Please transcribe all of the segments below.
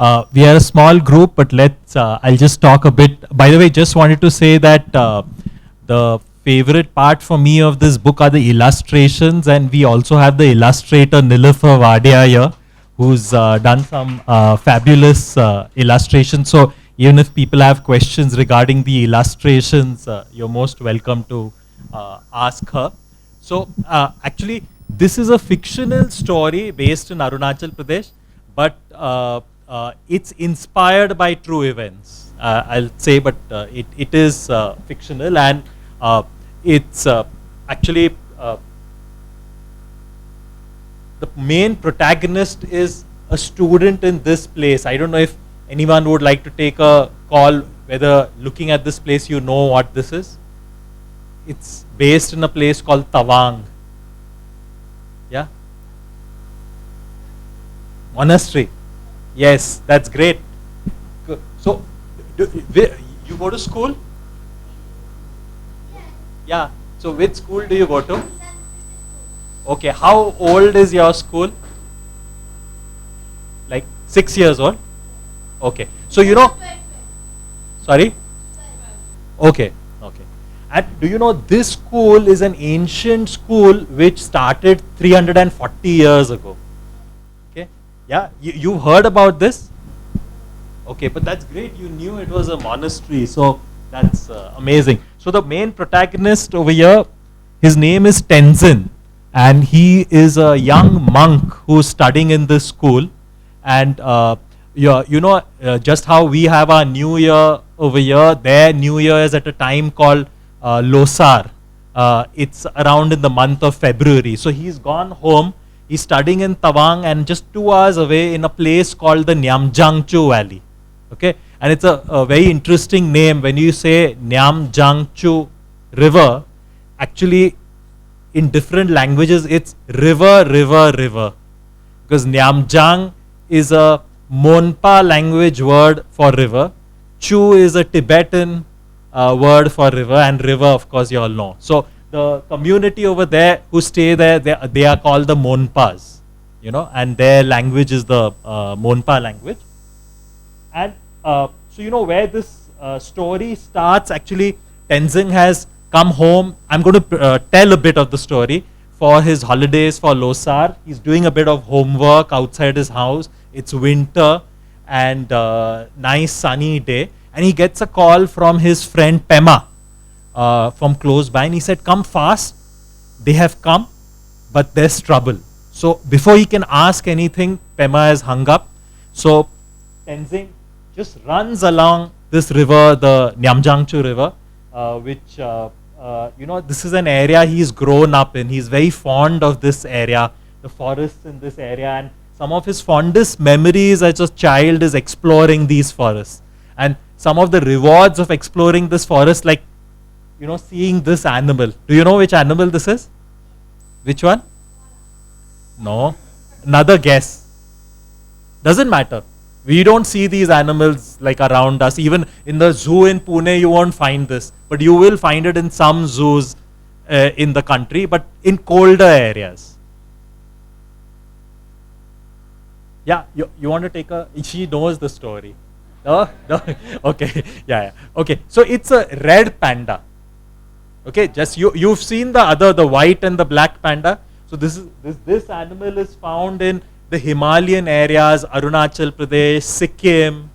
We are a small group, but I'll just talk a bit. By the way, just wanted to say that the favorite part for me of this book are the illustrations, and we also have the illustrator Nilüfer Wadia here, who's done some fabulous illustrations. So even if people have questions regarding the illustrations, you're most welcome to ask her. So actually, this is a fictional story based in Arunachal Pradesh, but it's inspired by true events, I'll say, but it is fictional, and it's actually the main protagonist is a student in this place. I don't know if anyone would like to take a call, whether looking at this place you know what this is. It's based in a place called Tawang. Yeah? Monastery. Yes, that's great. Good. So, you go to school? Yeah. So, which school do you go to? Okay. How old is your school? Like 6 years old? Okay. So, you know. Sorry? Okay. Okay. And do you know this school is an ancient school which started 340 years ago? Yeah, you heard about this? Okay, but that's great. You knew it was a monastery, so that's amazing. So the main protagonist over here, his name is Tenzin, and he is a young monk who's studying in this school. And just how we have our New Year over here, their New Year is at a time called Losar. It's around in the month of February. So he's gone home. He's studying in Tawang and just 2 hours away in a place called the Nyamjangchu Valley. Okay, and it's a very interesting name. When you say Nyamjangchu River, actually in different languages it's river, river, river. Because Nyamjang is a Monpa language word for river. Chu is a Tibetan word for river, and river, of course, you all know. So the community over there who stay there, they are called the Monpas, and their language is the Monpa language. And so where this story starts, actually Tenzin has come home. I'm going to tell a bit of the story. For his holidays for Losar, he's doing a bit of homework outside his house. It's winter and nice sunny day, and he gets a call from his friend Pema. From close by, and he said, come fast, they have come, but there's trouble. So before he can ask anything, Pema has hung up. So Tenzin just runs along this river, the Nyamjangchu River, which this is an area he's grown up in. He's very fond of this area, the forests in this area, and some of his fondest memories as a child is exploring these forests. And some of the rewards of exploring this forest, like seeing this animal. Do you know which animal this is? Which one? No. Another guess. Doesn't matter. We don't see these animals like around us. Even in the zoo in Pune, you won't find this. But you will find it in some zoos in the country, but in colder areas. Yeah, you want to take she knows the story. No? Okay. Yeah. Okay. So it's a red panda. Okay, just you've seen the white and the black panda. So this animal is found in the Himalayan areas, Arunachal Pradesh, Sikkim,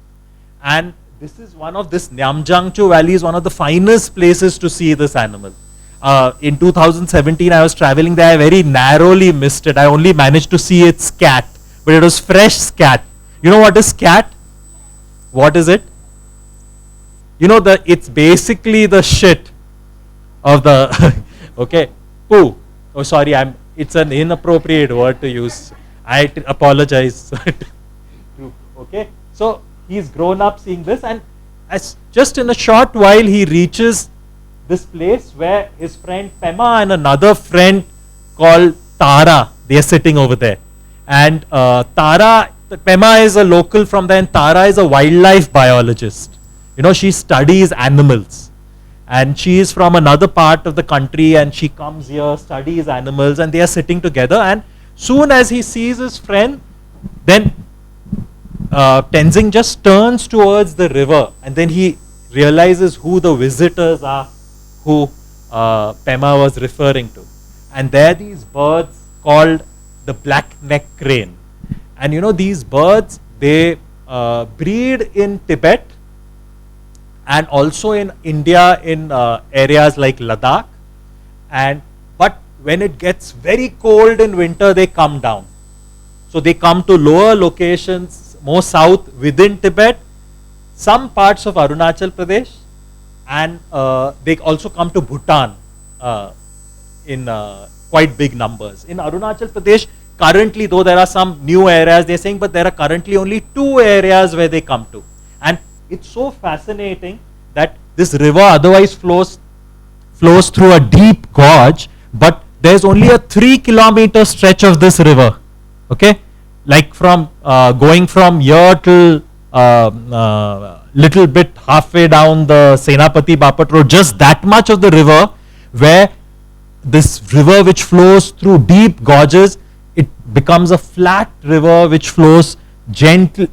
and this Nyamjangchu Valley is one of the finest places to see this animal. In 2017, I was traveling there. I very narrowly missed it. I only managed to see its scat, but it was fresh scat. You know what is scat? What is it? It's basically the shit of the okay, poo. Oh, sorry, it's an inappropriate word to use. I apologize. Okay, so he's grown up seeing this, and just in a short while he reaches this place where his friend Pema and another friend called Tara, they are sitting over there. And Pema is a local from there, and Tara is a wildlife biologist. She studies animals. And she is from another part of the country, and she comes here, studies animals, and they are sitting together. And soon as he sees his friend, then Tenzing just turns towards the river, and then he realizes who the visitors are, who Pema was referring to. And there are these birds called the black-neck crane. And these birds, they breed in Tibet and also in India in areas like Ladakh. But when it gets very cold in winter, they come down. So they come to lower locations, more south within Tibet, some parts of Arunachal Pradesh, and they also come to Bhutan in quite big numbers. In Arunachal Pradesh, currently, though there are some new areas, they're saying, but there are currently only 2 areas where they come to. And it's so fascinating that this river otherwise flows through a deep gorge, but there's only a 3-kilometer stretch of this river. Okay, like from going from here till little bit halfway down the Senapati Bapat road, just that much of the river, where this river which flows through deep gorges, it becomes a flat river which flows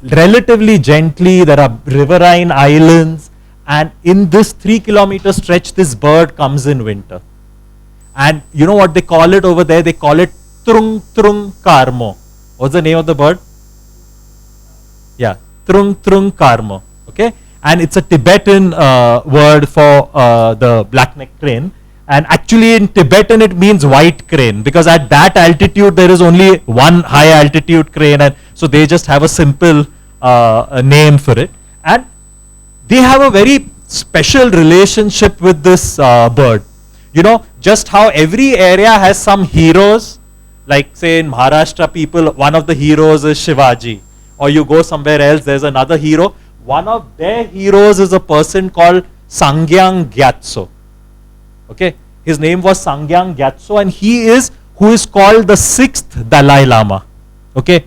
relatively gently. There are riverine islands, and in this 3-kilometer stretch, this bird comes in winter. And you know what they call it over there? They call it Trung Trung Karmo. What's the name of the bird? Yeah, Trung Trung Karmo. Okay, and it's a Tibetan word for the black-neck crane. And actually in Tibetan it means white crane, because at that altitude there is only one high altitude crane, and so they just have a simple name for it. And they have a very special relationship with this bird. Just how every area has some heroes, like say in Maharashtra people, one of the heroes is Shivaji, or you go somewhere else, there's another hero. One of their heroes is a person called Sangyang Gyatso. Okay, his name was Sangyang Gyatso, and he is who is called the 6th Dalai Lama. Okay,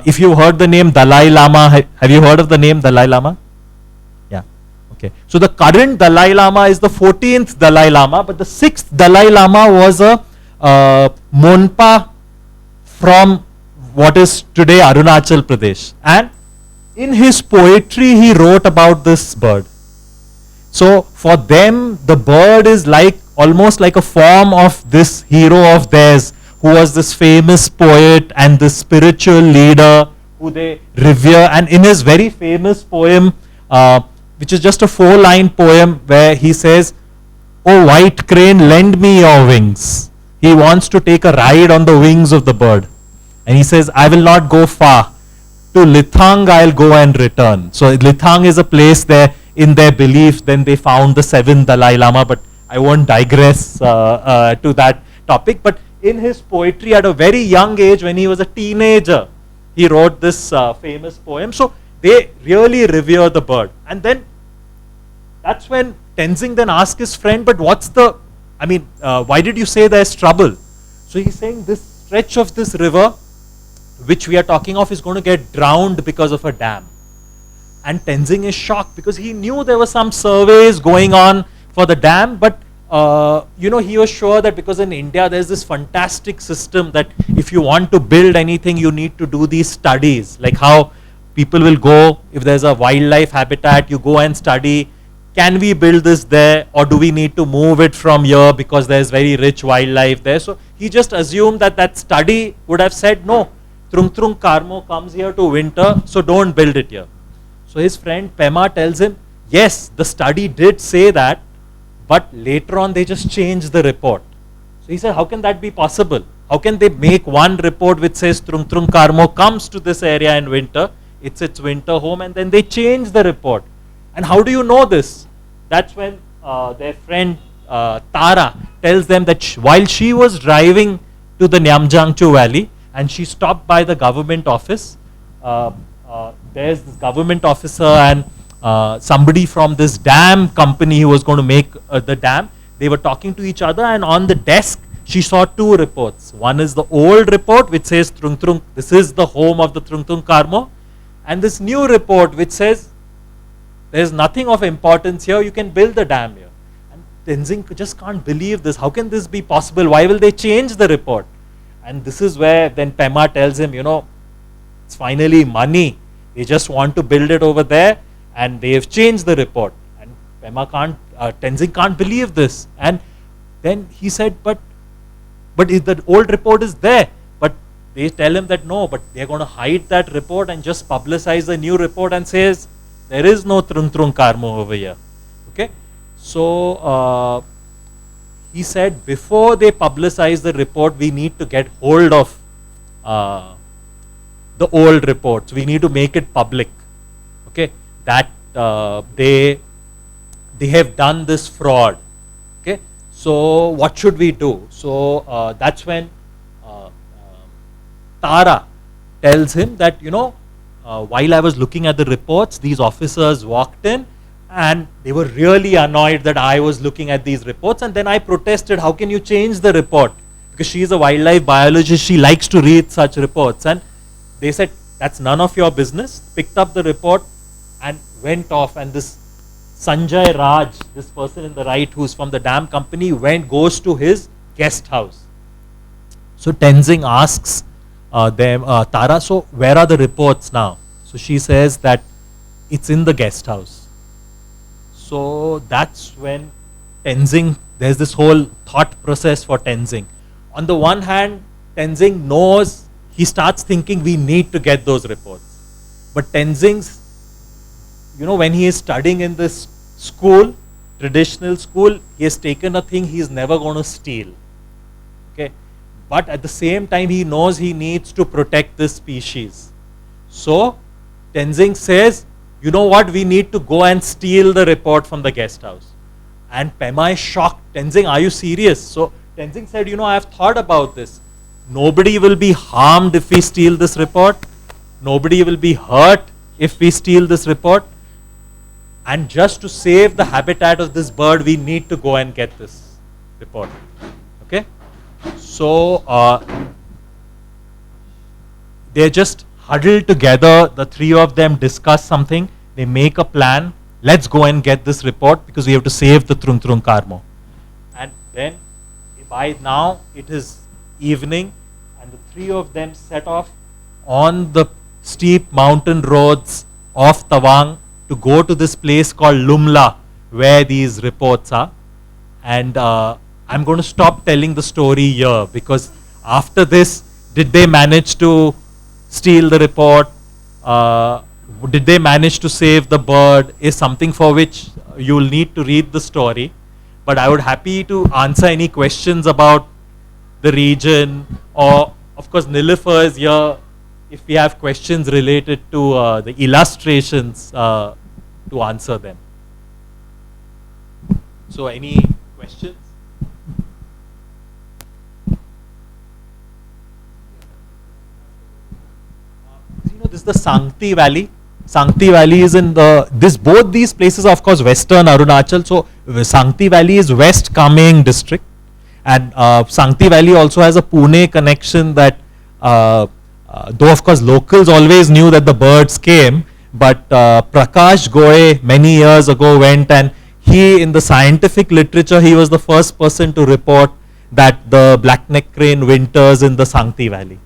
if you heard the name Dalai Lama, have you heard of the name Dalai Lama? Yeah. Okay, so the current Dalai Lama is the 14th Dalai Lama, but the 6th Dalai Lama was a Monpa from what is today Arunachal Pradesh, and in his poetry he wrote about this bird. So for them, the bird is like almost like a form of this hero of theirs, who was this famous poet and this spiritual leader who they revere. And in his very famous poem, which is just a 4-line poem, where he says, "Oh white crane, lend me your wings." He wants to take a ride on the wings of the bird. And he says, "I will not go far. To Lithang I'll go and return." So Lithang is a place there. In their belief, then they found the 7th Dalai Lama, but I won't digress to that topic. But in his poetry, at a very young age, when he was a teenager, he wrote this famous poem. So they really revere the bird. And then that's when Tenzing then asked his friend, "But what's the, why did you say there's trouble?" So he's saying this stretch of this river, which we are talking of, is going to get drowned because of a dam. And Tenzing is shocked, because he knew there were some surveys going on for the dam, but he was sure that because in India there's this fantastic system that if you want to build anything, you need to do these studies, like how people will go, if there's a wildlife habitat, you go and study, can we build this there, or do we need to move it from here because there's very rich wildlife there. So he just assumed that study would have said, no, Trung Trung Karmo comes here to winter, so don't build it here. So his friend Pema tells him, yes, the study did say that, but later on they just changed the report. So he said, how can that be possible? How can they make one report which says Trung Trung Karmo comes to this area in winter, it's its winter home, and then they change the report. And how do you know this? That's when their friend Tara tells them that while she was driving to the Nyamjangchu Valley and she stopped by the government office, there's this government officer and somebody from this dam company who was going to make the dam. They were talking to each other, and on the desk she saw two reports. One is the old report which says Trung Trung, this is the home of the Trung Trung Karmo, and this new report which says there is nothing of importance here, you can build the dam here. And Tenzing just can't believe this. How can this be possible? Why will they change the report? And this is where then Pema tells him, it's finally money. They just want to build it over there, and they have changed the report. And Tenzing can't believe this. And then he said, but if the old report is there. But they tell him that no, but they're going to hide that report and just publicize the new report and says there is no Trung Trung Karmo over here. Okay, so he said before they publicize the report, we need to get hold of the old reports. We need to make it public. Okay, that they have done this fraud. Okay, so what should we do? So that's when Tara tells him that, you know, while I was looking at the reports, these officers walked in and they were really annoyed that I was looking at these reports, and then I protested, how can you change the report? Because she is a wildlife biologist, she likes to read such reports. And they said, that's none of your business, picked up the report and went off. And this Sanjay Raj, this person in the right who's from the dam company, goes to his guest house. So Tenzing asks Tara, so where are the reports now? So she says that it's in the guest house. So that's when Tenzing, there's this whole thought process for Tenzing. On the one hand, Tenzing knows, he starts thinking we need to get those reports. But Tenzing's, you know, when he is studying in this school, traditional school, he has taken a thing he is never going to steal. Okay, but at the same time he knows he needs to protect this species. So Tenzing says, you know what, we need to go and steal the report from the guest house. And Pema is shocked. Tenzing, are you serious? So Tenzing said, you know, I have thought about this. Nobody will be harmed if we steal this report. Nobody will be hurt if we steal this report. And just to save the habitat of this bird, we need to go and get this report. Okay? So they're just huddled together, the three of them discuss something, they make a plan, let's go and get this report because we have to save the Trung Trung Karmo. And then by now it is evening and the three of them set off on the steep mountain roads of Tawang to go to this place called Lumla where these reports are. And I'm going to stop telling the story here because after this, did they manage to steal the report? Did they manage to save the bird? Is something for which you will need to read the story. But I would happy to answer any questions about the region, or of course Nilufer is here if we have questions related to the illustrations to answer them. So any questions? This is the Sangti Valley. Sangti Valley is in both these places are of course western Arunachal. So Sangti Valley is West Kamen district, and Sangti Valley also has a Pune connection that though of course locals always knew that the birds came, but Prakash Goe many years ago went, and he, in the scientific literature, he was the first person to report that the black-necked crane winters in the Sangti Valley.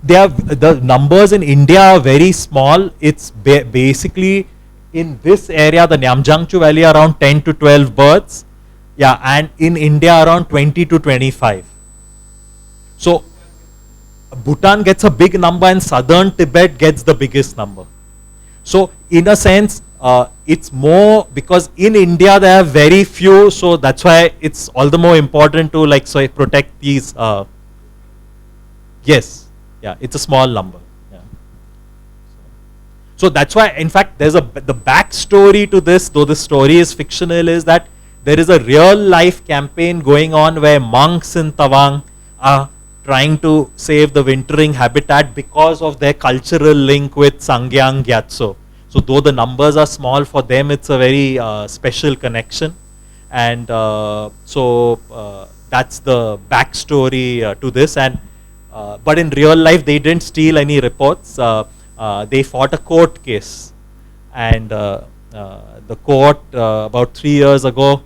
The numbers in India are very small. It's basically in this area, the Nyamjangchu Valley, around 10 to 12 birds. Yeah, and in India around 20 to 25. So Bhutan gets a big number and southern Tibet gets the biggest number. So in a sense, it's more because in India there are very few, so that's why it's all the more important to protect these. Yes. Yeah, it's a small number. Yeah. So that's why, in fact, there's the backstory to this, though the story is fictional, is that there is a real life campaign going on where monks in Tawang are trying to save the wintering habitat because of their cultural link with Sangyang Gyatso. So though the numbers are small, for them it's a very special connection. And so that's the backstory to this. And but in real life, they didn't steal any reports. They fought a court case. And the court, about 3 years ago,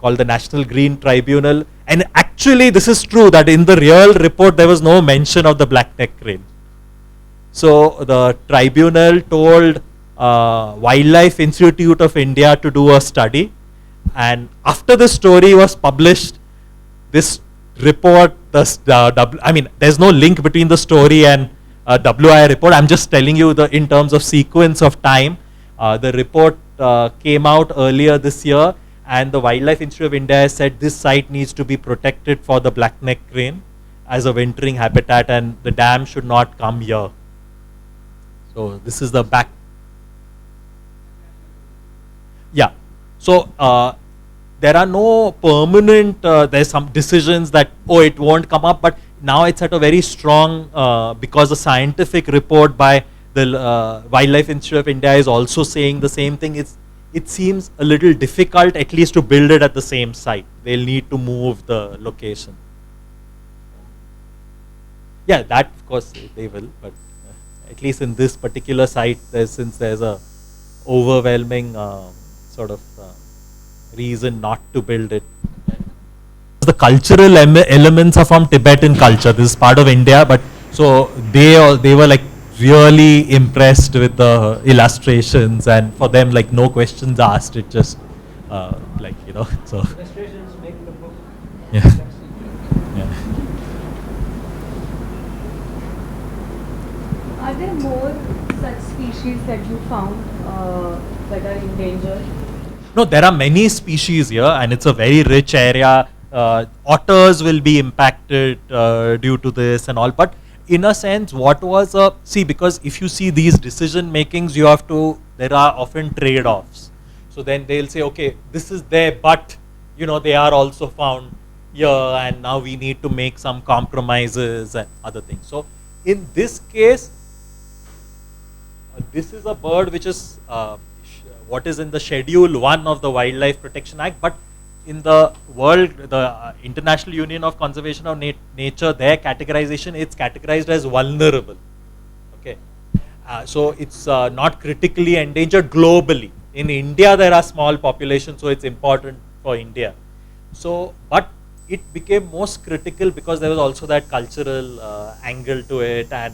called the National Green Tribunal. And actually, this is true that in the real report, there was no mention of the black-necked crane. So the tribunal told Wildlife Institute of India to do a study, and after the story was published, this report, I mean, there's no link between the story and WI report. I'm just telling you the in terms of sequence of time. The report came out earlier this year, and the Wildlife Institute of India said this site needs to be protected for the black-necked crane as a wintering habitat, and the dam should not come here. So this is the back. Yeah. So there are no permanent, there's some decisions that, oh, it won't come up, but now it's at a very strong, because the scientific report by the Wildlife Institute of India is also saying the same thing. It seems a little difficult at least to build it at the same site. They'll need to move the location. Yeah, that of course they will, but at least in this particular site, since there's a overwhelming sort of reason not to build it. The cultural elements are from Tibetan culture. This is part of India, but so they were like really impressed with the illustrations, and for them, like, no questions asked. It just like, you know, so. Illustrations make the book. Yeah. Yeah. Are there more such species that you found that are endangered? No, there are many species here, and it's a very rich area. Otters will be impacted due to this and all, but in a sense, what was see, because if you see these decision makings, you have to, there are often trade-offs. So then they'll say, okay, this is there, but you know, they are also found here, and now we need to make some compromises and other things. So in this case, this is a bird which is what is in the Schedule 1 of the Wildlife Protection Act, but in the world, the International Union of Conservation of Nature, their categorization, it's categorized as vulnerable. Okay, so it's not critically endangered globally. In India, there are small populations, so it's important for India. So, but it became most critical because there was also that cultural angle to it, and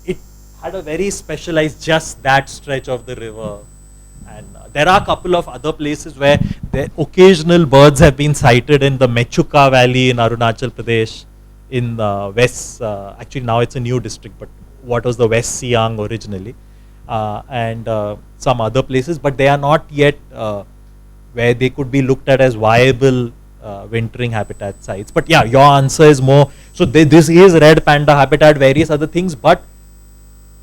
it had a very specialized, just that stretch of the river. And there are a couple of other places where the occasional birds have been sighted in the Mechuka Valley in Arunachal Pradesh, in West, actually now it's a new district, but what was the West Siang originally, and some other places, but they are not yet where they could be looked at as viable wintering habitat sites. But yeah, your answer is more, so this is red panda habitat, various other things, but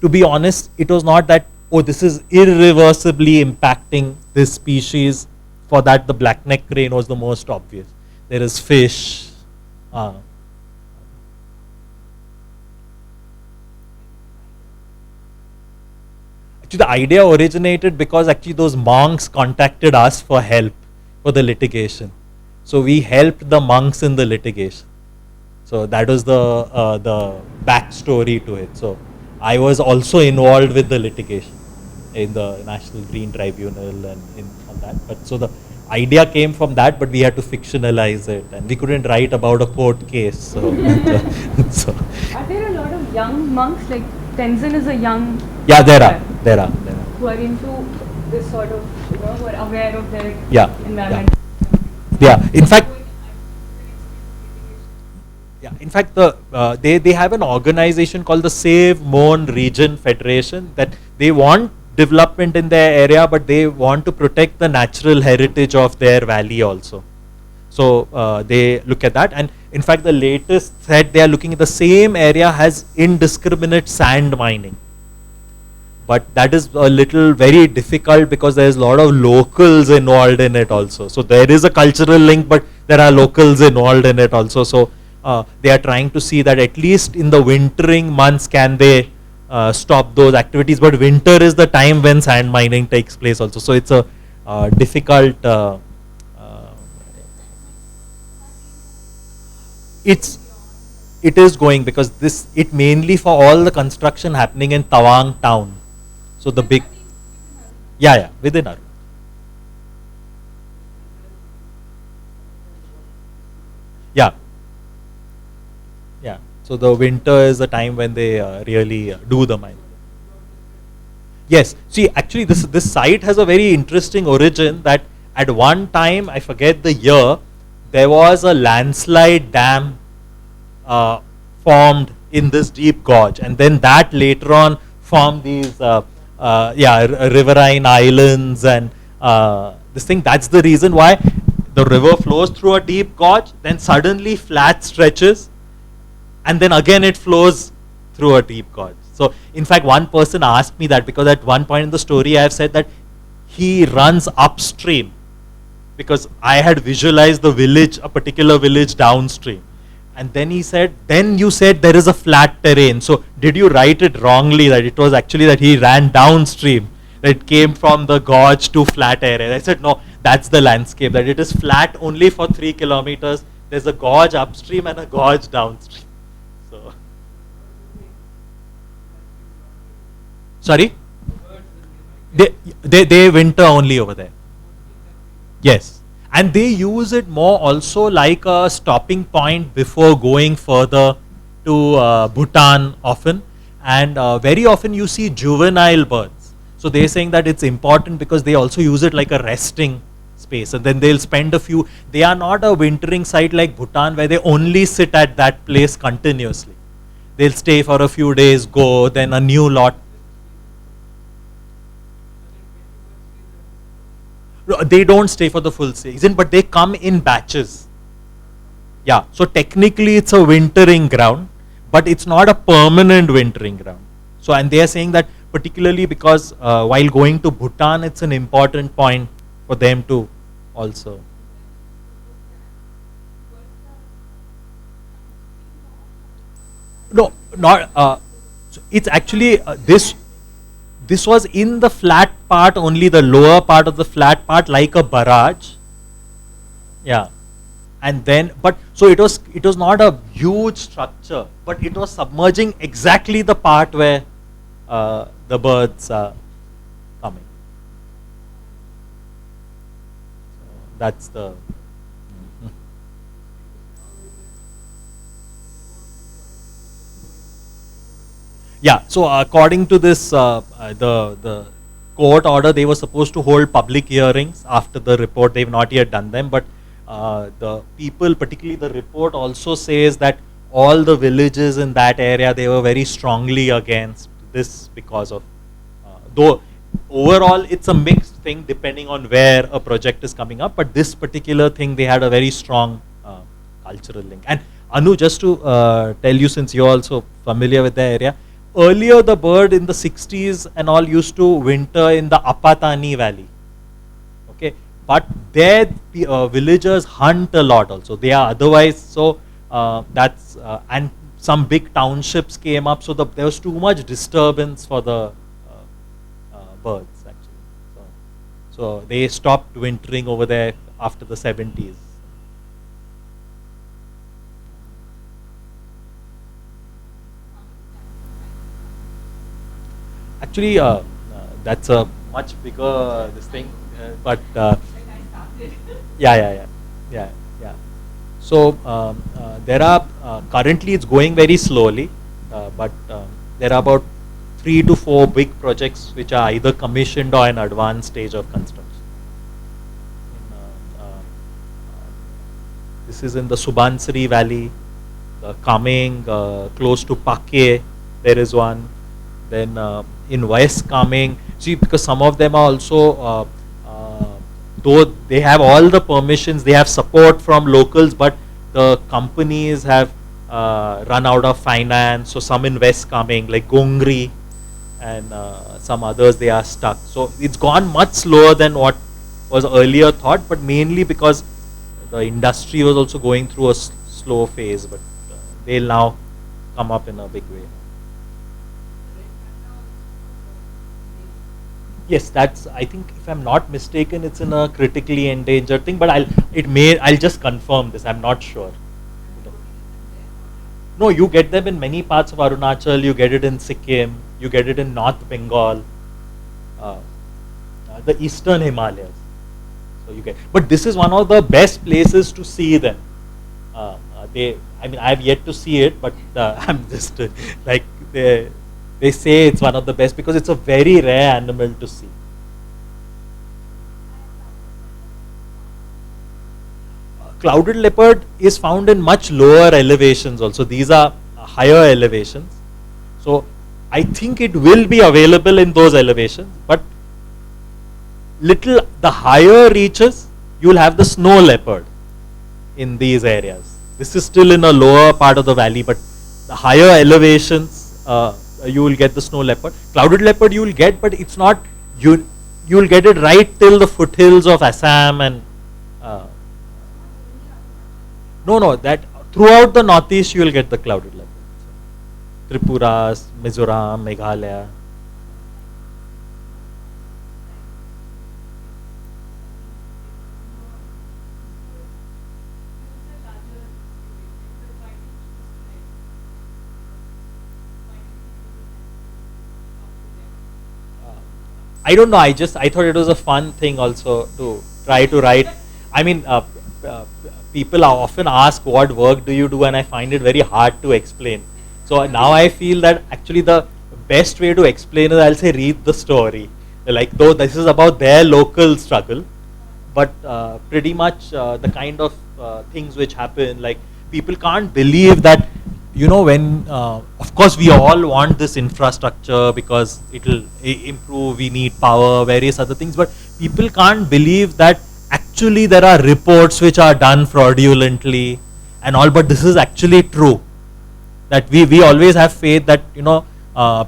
to be honest, it was not that, oh, this is irreversibly impacting this species. For that, the black-necked crane was the most obvious. There is fish. Actually, the idea originated because actually those monks contacted us for help for the litigation. So we helped the monks in the litigation. So that was the backstory to it. So I was also involved with the litigation in the National Green Tribunal and in all that. But so the idea came from that, but we had to fictionalize it, and we couldn't write about a court case. So, so Are there a lot of young monks? Like Tenzin is a young. Yeah, there are. Who are into this sort of, you know, who are aware of their environment. Yeah. In fact. Yeah, in fact, they have an organization called the Save Mon Region Federation, that they want development in their area, but they want to protect the natural heritage of their valley also. So they look at that, and in fact, the latest threat they are looking at, the same area has indiscriminate sand mining. But that is a little very difficult because there is a lot of locals involved in it also. So there is a cultural link, but there are locals involved in it also. So they are trying to see that at least in the wintering months can they stop those activities, but winter is the time when sand mining takes place also. So it's a difficult, it is going, because it mainly for all the construction happening in Tawang town. So the big, yeah, within Arun. Yeah. So the winter is the time when they really do the mine. Yes. See, actually, this site has a very interesting origin. That at one time, I forget the year, there was a landslide dam uh, formed in this deep gorge, and then that later on formed these riverine islands and this thing. That's the reason why the river flows through a deep gorge, then suddenly flat stretches, and then again it flows through a deep gorge. So in fact, one person asked me that, because at one point in the story I have said that he runs upstream, because I had visualized the village, a particular village downstream. And then he said, then you said there is a flat terrain. So did you write it wrongly, that it was actually that he ran downstream, that it came from the gorge to flat area? I said, no, that's the landscape, that it is flat only for 3 kilometers. There's a gorge upstream and a gorge downstream. So, sorry? They winter only over there. Yes. And they use it more also like a stopping point before going further to Bhutan often. And very often you see juvenile birds. So they're saying that it's important because they also use it like a resting space. And then they'll spend a few, they are not a wintering site like Bhutan where they only sit at that place continuously. They'll stay for a few days, go, then a new lot. They don't stay for the full season, but they come in batches. Yeah, so technically it's a wintering ground, but it's not a permanent wintering ground. So, and they are saying that particularly because while going to Bhutan, it's an important point for them to also. No, not. So it's actually this was in the flat part, only the lower part of the flat part, like a barrage. Yeah. And then, but so it was not a huge structure, but it was submerging exactly the part where the birds are coming. So that's the. Yeah, so according to this, the court order, they were supposed to hold public hearings after the report. They've not yet done them, but the people, particularly the report, also says that all the villages in that area, they were very strongly against this because of, though overall it's a mixed thing depending on where a project is coming up, but this particular thing, they had a very strong cultural link. And Anu, just to tell you, since you're also familiar with the area, earlier the bird in the 60s and all used to winter in the Apatani Valley. Okay, but there the villagers hunt a lot also. They are otherwise, so that's and some big townships came up, so there was too much disturbance for the birds actually. So they stopped wintering over there after the 70s. Actually, that's a much bigger this thing, but yeah. So there are currently it's going very slowly, but there are about 3 to 4 big projects which are either commissioned or in advanced stage of construction. This is in the Subansiri Valley, coming close to Pake. There is one. Then in West Kameng, see, because some of them are also, though they have all the permissions, they have support from locals, but the companies have run out of finance. So some in West Kameng, like Gongri, and some others, they are stuck. So it's gone much slower than what was earlier thought, but mainly because the industry was also going through a slow phase, but they'll now come up in a big way. Yes, that's, I think, if I'm not mistaken, it's in a critically endangered thing, but I'll just confirm this. I'm not sure. No, you get them in many parts of Arunachal. You get it in Sikkim. You get it in North Bengal, the eastern Himalayas. So you get, but this is one of the best places to see them. I mean, I have yet to see it, but I'm just like they. They say it's one of the best because it's a very rare animal to see. Clouded leopard is found in much lower elevations also. These are higher elevations. So I think it will be available in those elevations, but the higher reaches, you will have the snow leopard in these areas. This is still in a lower part of the valley, but the higher elevations, you will get the snow leopard. Clouded leopard you will get, but it's not, you will get it right till the foothills of Assam and no, that throughout the northeast you will get the clouded leopard. Tripura, Mizoram, Meghalaya. I don't know. I thought it was a fun thing also to try to write. I mean, people are often ask what work do you do, and I find it very hard to explain. So now I feel that actually the best way to explain is I'll say read the story. Like though this is about their local struggle, but pretty much the kind of things which happen, like people can't believe that, you know, when of course we all want this infrastructure because it will improve, we need power, various other things, but people can't believe that actually there are reports which are done fraudulently and all, but this is actually true. That we always have faith that, you know,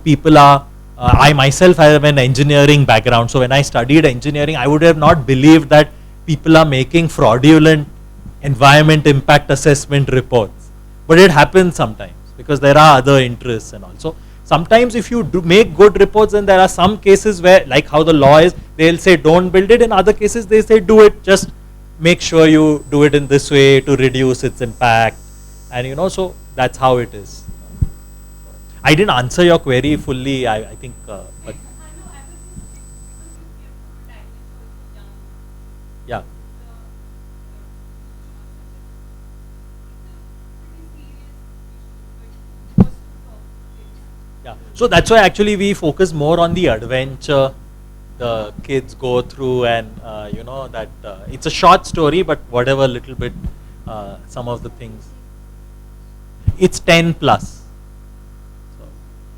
people are, I myself have an engineering background, so when I studied engineering I would have not believed that people are making fraudulent environment impact assessment reports, but it happens sometimes because there are other interests and all. So sometimes if you do make good reports, then there are some cases where, like how the law is, they'll say don't build it, in other cases they say do it, just make sure you do it in this way to reduce its impact, and you know, so that's how it is. I didn't answer your query fully, I think, but yeah. Yeah, so that's why actually we focus more on the adventure the kids go through, and you know that it's a short story, but whatever little bit, some of the things, it's 10 plus. So,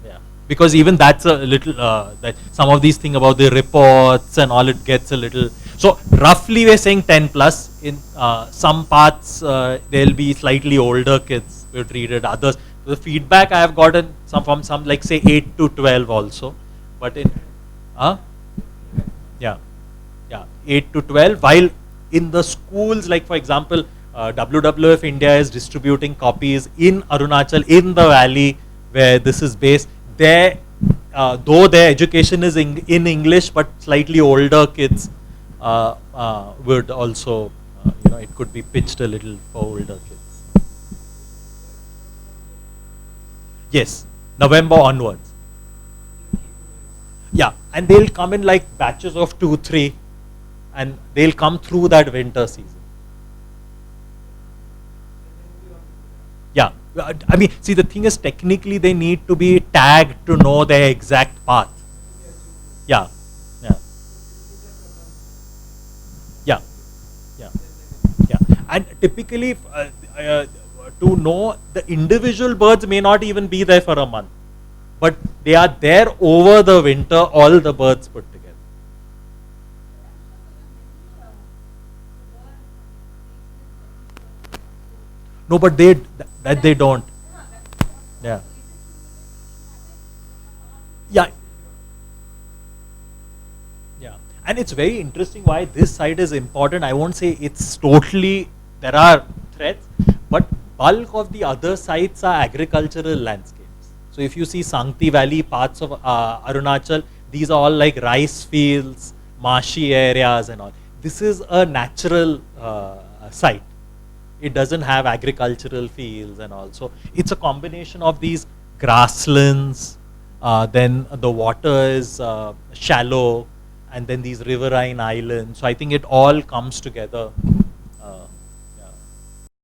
yeah, because even that's a little, that some of these things about the reports and all, it gets a little, so roughly we're saying 10 plus. In some parts there'll be slightly older kids will read it, others, the feedback I have gotten from some, like say 8 to 12 also, but in yeah, 8 to 12, while in the schools, like for example, WWF India is distributing copies in Arunachal, in the valley where this is based. There, though their education is in English, but slightly older kids would also, you know, it could be pitched a little for older kids. Yes, November onwards. Yeah, and they'll come in like batches of 2, 3, and they'll come through that winter season. Yeah, I mean, see, the thing is, technically they need to be tagged to know their exact path. Yeah, yeah, yeah, yeah, yeah. And typically, to know, the individual birds may not even be there for a month, but they are there over the winter, all the birds put together. No, but they don't. Yeah. Yeah. Yeah. And it's very interesting why this site is important. I won't say it's totally, there are threats, but bulk of the other sites are agricultural landscapes. So if you see Sangti Valley, parts of Arunachal, these are all like rice fields, marshy areas and all. This is a natural site. It doesn't have agricultural fields and all. So it's a combination of these grasslands, then the water is shallow, and then these riverine islands. So I think it all comes together.